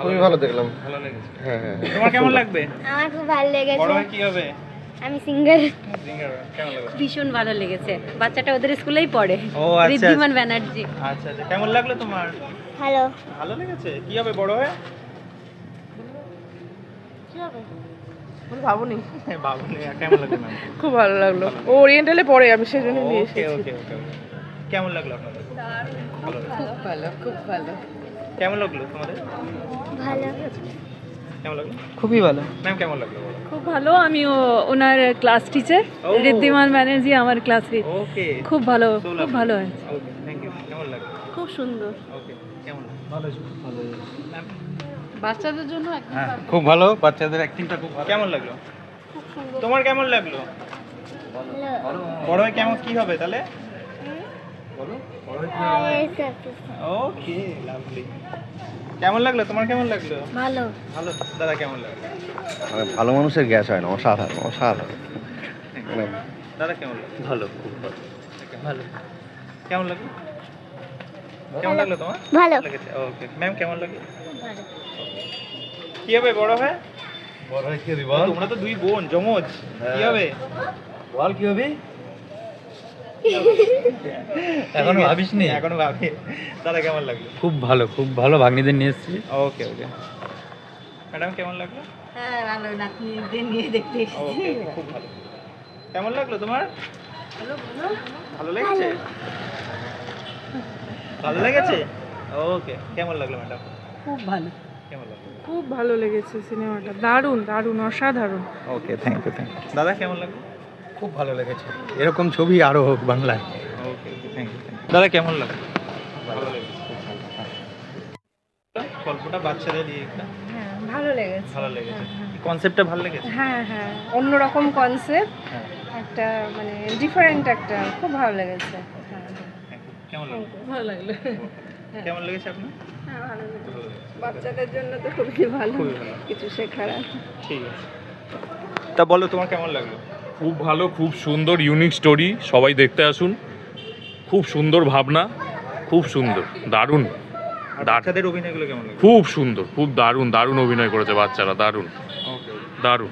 খুবই ভালো দেখলাম। ভালো লেগেছে। হ্যাঁ হ্যাঁ। তোমার কেমন লাগবে? আমার খুব ভালো লেগেছে। বড় হয়ে কি হবে? আমি সিঙ্গার। সিঙ্গার কেমন লাগবে? ভীষণ ভালো লেগেছে, বাচ্চাটা ওদের স্কুলেই পড়ে, ও আচ্ছা ঋদ্ধিমান ব্যানার্জি। আচ্ছা আচ্ছা, কেমন লাগলো তোমার? ভালো। ভালো লেগেছে। কি হবে বড় হয়ে? কি হবে? ভাবুনি। বাবুনি। কেমন লাগলো ম্যাম? খুব ভালো লাগলো, ও ওরিয়েন্টালে পড়ে, আমি সেজন্য নিয়ে ওকে এসেছি। ওকে ওকে। কেমন লাগলো আপনাদের? ভালো লাগলো। খুব ভালো, খুব ভালো। কেমন লাগলো তোমাদের? ভালো। কেমন লাগলো? খুবই ভালো। ম্যাম কেমন লাগলো? খুব ভালো, আমি ওনার ক্লাস টিচার, ও। ঋদ্ধিমান ব্যানার্জি আমার ক্লাসে। ওকে। খুব ভালো, So খুব lovely. ভালো হয়েছে। ওকে, থ্যাংক ইউ। কেমন লাগলো? খুব সুন্দর, ওকে, কেমন লাগলো? ভালো ভালো। ম্যাম বাচ্চাদের জন্য একদম খুব ভালো, বাচ্চাদের অ্যাক্টিংটা খুব ভালো। কেমন লাগলো? তোমার কেমন লাগলো? বড় হয়ে কেমন কি হবে তাহলে? বলো। ওকে, লাভলি। কেমন লাগলো? তোমার কেমন লাগলো? ভালো। ভালো। দাদা কেমন লাগলো? মানে ভালো মানুষের গ্যাস হয় না, অসাধারণ অসাধারণ। মানে দাদা কেমন লাগলো? ভালো, খুব ভালো। ভালো। কেমন লাগলো? কেমন লাগলো তোমার? ভালো। লেগেছে। ওকে, ম্যাম কেমন লাগলো? কি হবে বড় হয়ে? বড় হয়ে কি হবি তোমরা তো দুই বোন, যমজ। কি হবে? বল কি হবি? এখনো ভাবিসনি? এখনো ভাবি। দাদা কেমন লাগলো? খুব ভালো ভাগ্নিদের নিয়ে এসেছি। ওকে ওকে। ম্যাডাম কেমন লাগলো? হ্যাঁ ভালো, নাতনিদের নিয়ে দেখতে ওকে, খুব ভালো। কেমন লাগলো তোমার? ভালো লেগেছে? ভালো লেগেছে? ওকে, কেমন লাগলো ম্যাডাম? খুব ভালো। কেমন লাগলো? খুব ভালো লেগেছে সিনেমাটা, দারুণ দারুণ অসাধারণ। ওকে, থ্যাংক ইউ থ্যাংক ইউ। দাদা কেমন লাগলো? খুব ভালো লেগেছে, এরকম ছবি আরো হোক বাংলায়। ওকে ওকে, থ্যাংক ইউ। দাদা কেমন লাগলো? ভালো লেগেছে। গল্পটা বাচ্চাদের দিয়ে একটা হ্যাঁ ভালো লেগেছে। ভালো লেগেছে। কনসেপ্টটা ভালো লেগেছে? হ্যাঁ হ্যাঁ, অন্যরকম কনসেপ্ট, হ্যাঁ। একটা মানে ডিফারেন্ট একটা, খুব ভালো লেগেছে। হ্যাঁ Thank you. কেমন লাগলো? ভালো লাগলো। কেমন লেগেছে আপনার? হ্যাঁ ভালো লেগেছে। ভালো লেগেছে। বাচ্চাদের জন্য তো খুবই ভালো, খুবই ভালো। কিছু শেখার আছে। ঠিক আছে। তা বলো তোমার কেমন লাগলো? খুব ভালো, খুব সুন্দর, ইউনিক স্টোরি, সবাই দেখতে আসুন। খুব সুন্দর ভাবনা, খুব সুন্দর, দারুণ, আর বাচ্চাদের অভিনয়গুলো কেমন লাগলো? খুব সুন্দর, খুব দারুণ দারুণ অভিনয় করেছে বাচ্চারা, দারুণ ওকে। দারুণ।